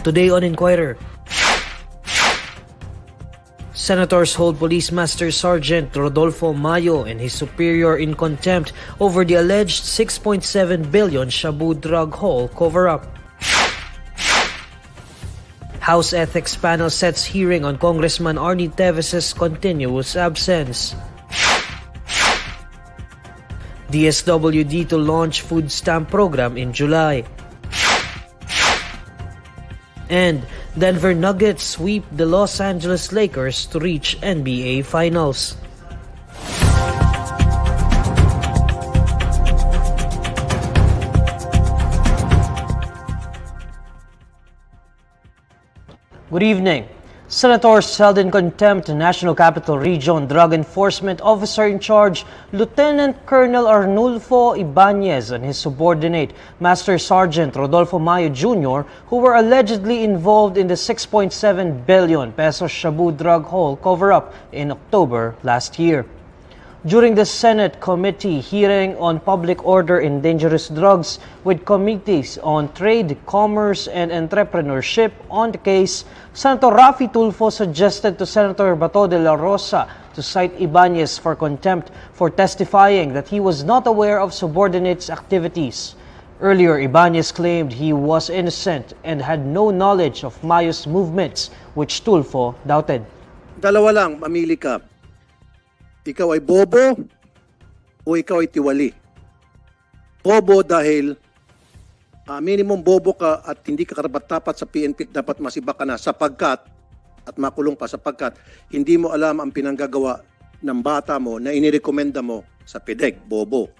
Today on Inquirer, senators hold Police Master Sergeant Rodolfo Mayo and his superior in contempt over the alleged 6.7 billion shabu drug haul cover-up. House Ethics Panel sets hearing on Congressman Arnie Teves' continuous absence. DSWD to launch food stamp program in July. And Denver Nuggets sweep the Los Angeles Lakers to reach NBA Finals. Good evening. Senators held in contempt National Capital Region Drug Enforcement Officer in Charge, Lieutenant Colonel Arnulfo Ibanez, and his subordinate, Master Sergeant Rodolfo Mayo Jr., who were allegedly involved in the 6.7 billion peso shabu drug haul cover-up in October last year. During the Senate Committee hearing on Public Order in Dangerous Drugs with Committees on Trade, Commerce, and Entrepreneurship on the case, Senator Raffy Tulfo suggested to Senator Bato de la Rosa to cite Ibanez for contempt for testifying that he was not aware of subordinates' activities. Earlier, Ibanez claimed he was innocent and had no knowledge of Mayo's movements, which Tulfo doubted. Dalawa lang, mamili ka. Ikaw ay bobo o ikaw ay tiwali. Bobo dahil minimum bobo ka at hindi ka karapat-dapat sa PNP, dapat masiba ka na sapagkat at makulong pa sapagkat hindi mo alam ang pinanggagawa ng bata mo na inirekomenda mo sa PDEC, bobo.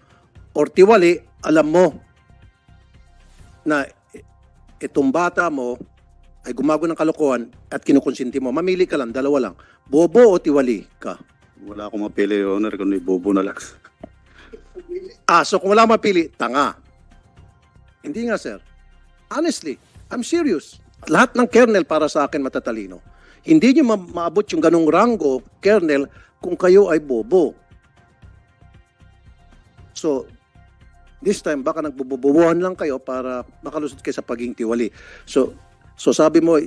Or tiwali, alam mo na itong bata mo ay gumagawa ng kalokohan at kinukonsinti mo. Mamili ka lang, dalawa lang. Bobo o tiwali ka? Wala akong mapili, Your Honor, kundi bobo na lang. So kung wala mapili, tanga. Hindi nga, sir. Honestly, I'm serious. Lahat ng kernel para sa akin matatalino. Hindi nyo maabot yung ganong rango, kernel, kung kayo ay bobo. So, this time, baka nagbububuhan lang kayo para makalusot kayo sa pagiging tiwali. So sabi mo,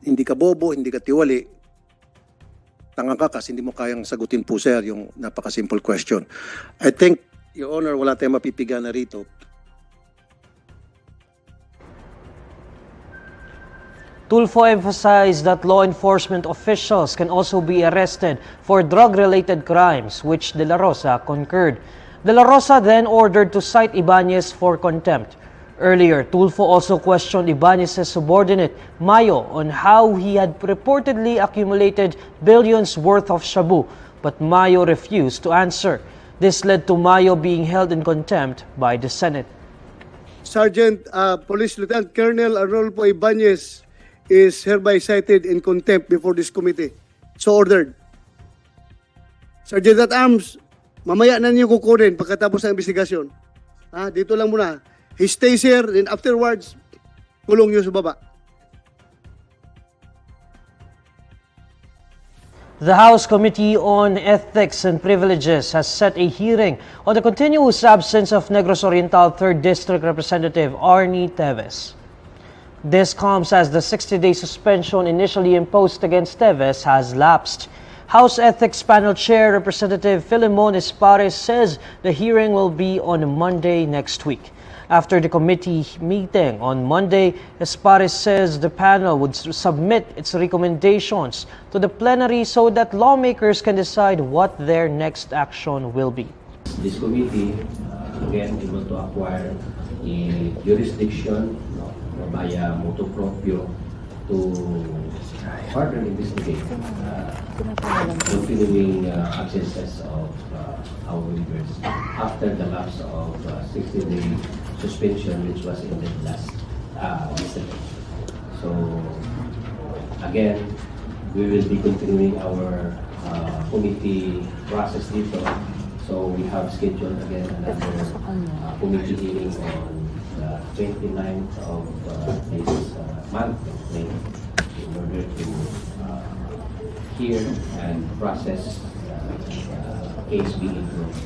hindi ka bobo, hindi ka tiwali, tanga ka kasi hindi mo kayang sagutin po, sir, yung napaka-simple question. I think, Your Honor, wala tayong mapipiga na rito. Tulfo emphasized that law enforcement officials can also be arrested for drug-related crimes, which De La Rosa concurred. De La Rosa then ordered to cite Ibanez for contempt. Earlier, Tulfo also questioned Ibanez's subordinate, Mayo, on how he had reportedly accumulated billions worth of shabu, but Mayo refused to answer. This led to Mayo being held in contempt by the Senate. Sergeant Police Lieutenant Colonel Arnulfo Ibanez is hereby cited in contempt before this committee. So ordered. Sergeant at Arms, mamaya na niyo kukunin pagkatapos ng investigasyon. Dito lang muna. He stays here, then afterwards, kulong niyo sa baba. The House Committee on Ethics and Privileges has set a hearing on the continuous absence of Negros Oriental 3rd District Representative Arnie Teves. This comes as the 60-day suspension initially imposed against Teves has lapsed. House Ethics Panel Chair Representative Filemon Espares says the hearing will be on Monday next week. After the committee meeting on Monday, Espares says the panel would submit its recommendations to the plenary so that lawmakers can decide what their next action will be. This committee, again, able to acquire a jurisdiction via motu proprio to further investigate continuing absences of our members after the lapse of 60-day suspension, which was ended last yesterday. So again, we will be continuing our committee process dito. So we have scheduled again another committee hearing on the 29th of this month, May, in order to hear and process case being improved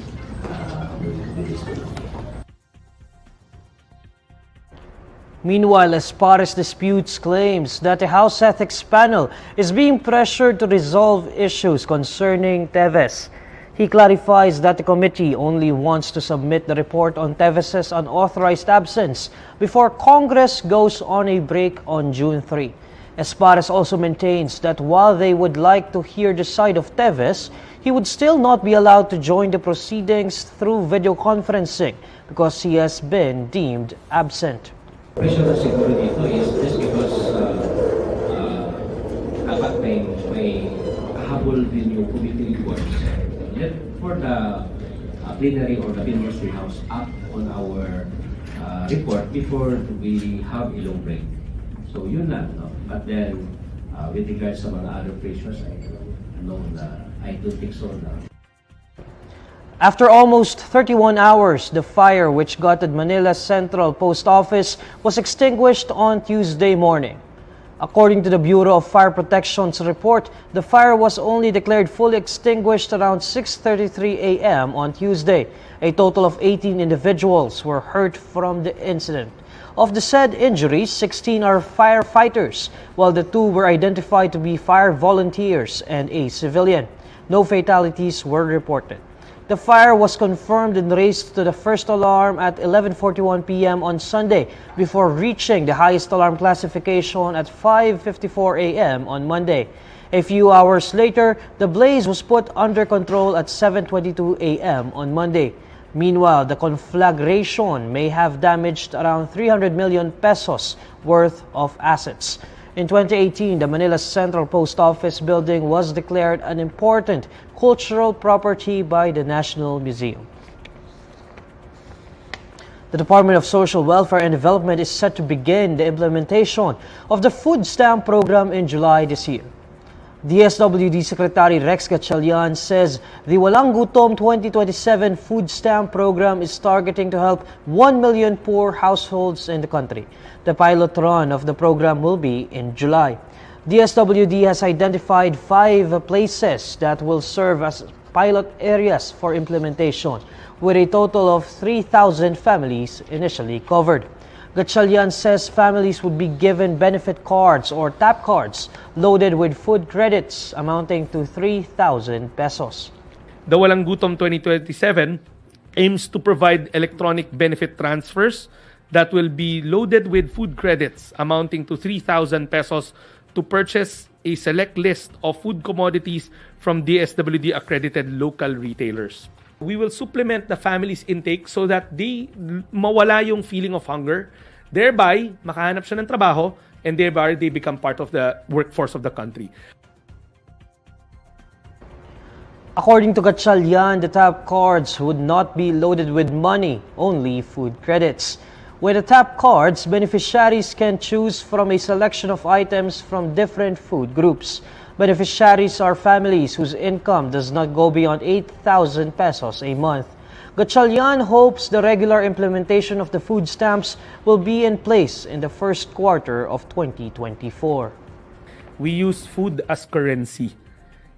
with this committee. Meanwhile, Espares disputes claims that the House Ethics Panel is being pressured to resolve issues concerning Teves. He clarifies that the committee only wants to submit the report on Teves' unauthorized absence before Congress goes on a break on June 3. Espares also maintains that while they would like to hear the side of Teves, he would still not be allowed to join the proceedings through video conferencing because he has been deemed absent. Pressure siguro dito is just because dapat may habol din yung committee reports. Yet for the plenary or the Ministry House act on our report before we have a long break. So yun na, no? But then with regards sa mga other pressures, I don't think so na. After almost 31 hours, the fire which gutted Manila Central Post Office was extinguished on Tuesday morning. According to the Bureau of Fire Protection's report, the fire was only declared fully extinguished around 6:33 a.m. on Tuesday. A total of 18 individuals were hurt from the incident. Of the said injuries, 16 are firefighters, while the 2 were identified to be fire volunteers and a civilian. No fatalities were reported. The fire was confirmed and raised to the first alarm at 11:41 p.m. on Sunday before reaching the highest alarm classification at 5:54 a.m. on Monday. A few hours later, the blaze was put under control at 7:22 a.m. on Monday. Meanwhile, the conflagration may have damaged around 300 million pesos worth of assets. In 2018, the Manila Central Post Office building was declared an important cultural property by the National Museum. The Department of Social Welfare and Development is set to begin the implementation of the food stamp program in July this year. DSWD Secretary Rex Gatchalian says the Walang Gutom 2027 food stamp program is targeting to help 1 million poor households in the country. The pilot run of the program will be in July. DSWD has identified 5 places that will serve as pilot areas for implementation, with a total of 3,000 families initially covered. Gatchalian says families would be given benefit cards or tap cards loaded with food credits amounting to 3,000 pesos. The Walang Gutom 2027 aims to provide electronic benefit transfers that will be loaded with food credits amounting to 3,000 pesos to purchase a select list of food commodities from DSWD accredited local retailers. We will supplement the family's intake so that they mawala yung feeling of hunger, thereby makahanap siya ng trabaho, and thereby they become part of the workforce of the country. According to Gatchalian, the tap cards would not be loaded with money, only food credits. With the tap cards, beneficiaries can choose from a selection of items from different food groups. Beneficiaries are families whose income does not go beyond 8,000 pesos a month. Gatchalian hopes the regular implementation of the food stamps will be in place in the first quarter of 2024. We use food as currency,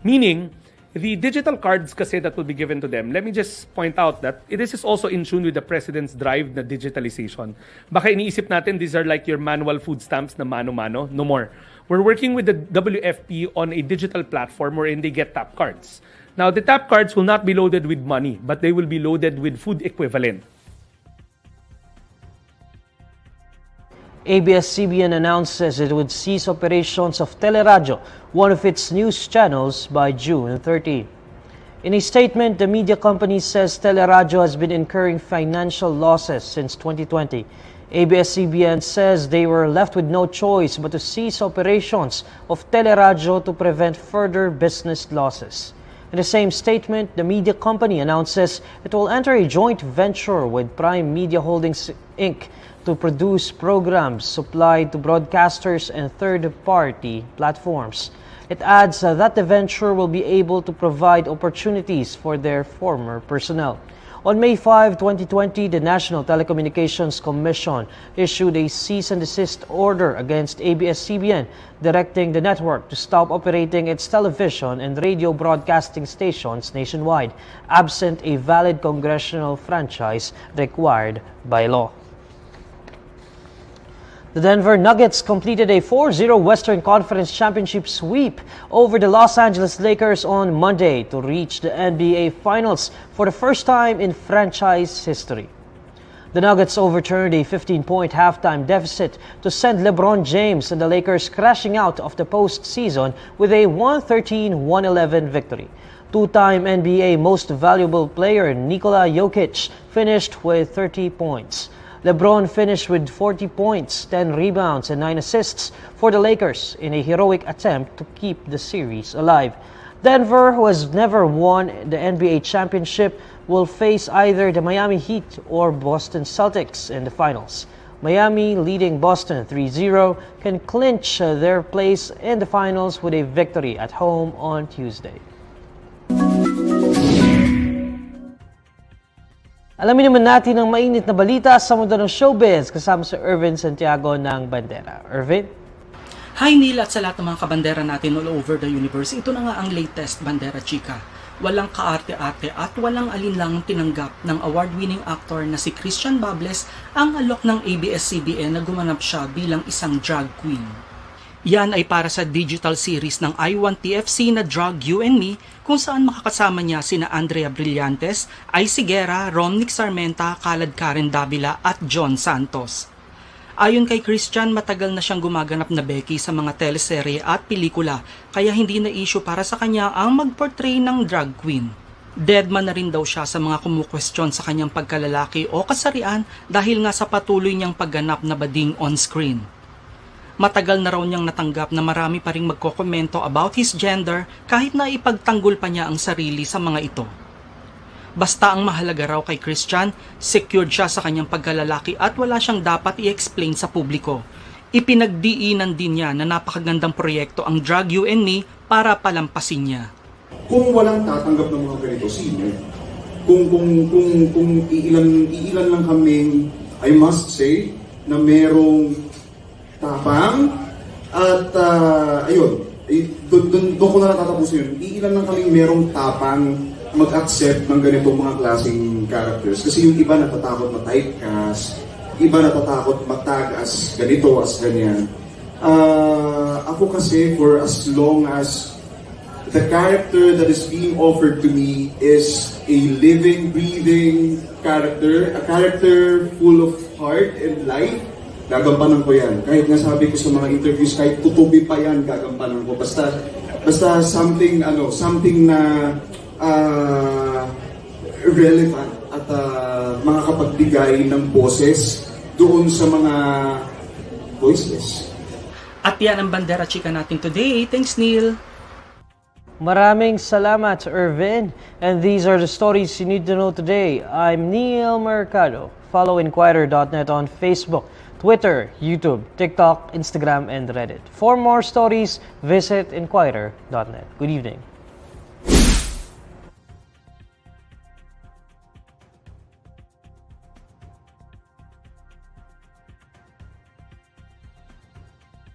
meaning the digital cards kasi that will be given to them. Let me just point out that this is also in tune with the President's drive na digitalization. Baka iniisip natin these are like your manual food stamps na mano-mano. No more. We're working with the WFP on a digital platform wherein they get tap cards. Now, the tap cards will not be loaded with money, but they will be loaded with food equivalent. ABS-CBN announces it would cease operations of TeleRadyo, one of its news channels, by June 30. In a statement, the media company says TeleRadyo has been incurring financial losses since 2020. ABS-CBN says they were left with no choice but to cease operations of TeleRadyo to prevent further business losses. In the same statement, the media company announces it will enter a joint venture with Prime Media Holdings Inc. to produce programs supplied to broadcasters and third-party platforms. It adds that the venture will be able to provide opportunities for their former personnel. On May 5, 2020, the National Telecommunications Commission issued a cease and desist order against ABS-CBN, directing the network to stop operating its television and radio broadcasting stations nationwide, absent a valid congressional franchise required by law. The Denver Nuggets completed a 4-0 Western Conference Championship sweep over the Los Angeles Lakers on Monday to reach the NBA Finals for the first time in franchise history. The Nuggets overturned a 15-point halftime deficit to send LeBron James and the Lakers crashing out of the postseason with a 113-111 victory. Two-time NBA Most Valuable Player Nikola Jokic finished with 30 points. LeBron finished with 40 points, 10 rebounds, and 9 assists for the Lakers in a heroic attempt to keep the series alive. Denver, who has never won the NBA championship, will face either the Miami Heat or Boston Celtics in the finals. Miami, leading Boston 3-0, can clinch their place in the finals with a victory at home on Tuesday. Alamin naman natin ang mainit na balita sa mundo ng showbiz kasama si Irvin Santiago ng Bandera. Irvin? Hi Neil at sa lahat ng mga kabandera natin all over the universe. Ito na nga ang latest Bandera Chika. Walang kaarte-arte at walang alinlangang tinanggap ng award-winning actor na si Christian Bables ang alok ng ABS-CBN na gumanap siya bilang isang drag queen. Yan ay para sa digital series ng I1 TFC na Drug You and Me kung saan makakasama niya sina Andrea Brillantes, Ay Sigera, Romnick Sarmenta, Khaled Karen Davila at John Santos. Ayon kay Christian, matagal na siyang gumaganap na Becky sa mga teleserye at pelikula kaya hindi na issue para sa kanya ang mag-portray ng drag queen. Deadman na rin daw siya sa mga kumukwestiyon sa kanyang pagkalalaki o kasarian dahil nga sa patuloy niyang pagganap na bading on-screen. Matagal na raw niyang natanggap na marami pa ring magkokomento about his gender kahit na ipagtanggol pa niya ang sarili sa mga ito. Basta ang mahalaga raw kay Christian, secured siya sa kanyang pagkalalaki at wala siyang dapat i-explain sa publiko. Ipinagdiinan din niya na napakagandang proyekto ang Drug You and Me para palampasin niya. Kung walang tatanggap ng mga ganito, sino? Kung iilan lang kaming, I must say, na merong tapang at ayun, doon ko na natatapusin yun. Iilan lang kaming merong tapang mag-accept ng ganitong mga klaseng characters. Kasi yung iba natatakot ma-typecast, iba natatakot matag as ganito, as ganyan. Ako kasi, for as long as the character that is being offered to me is a living, breathing character, a character full of heart and life, gagampanan ko yan. Kahit nga sabi ko sa mga interviews, kahit tutubi pa yan, gagampanan ko. Basta something na relevant at makakapagbigay ng boses doon sa mga voiceless. At yan ang Bandera Chika natin today. Thanks, Neil. Maraming salamat, Irvin. And these are the stories you need to know today. I'm Neil Mercado. Follow INQUIRER.net on Facebook, Twitter, YouTube, TikTok, Instagram, and Reddit. For more stories, visit INQUIRER.net. Good evening.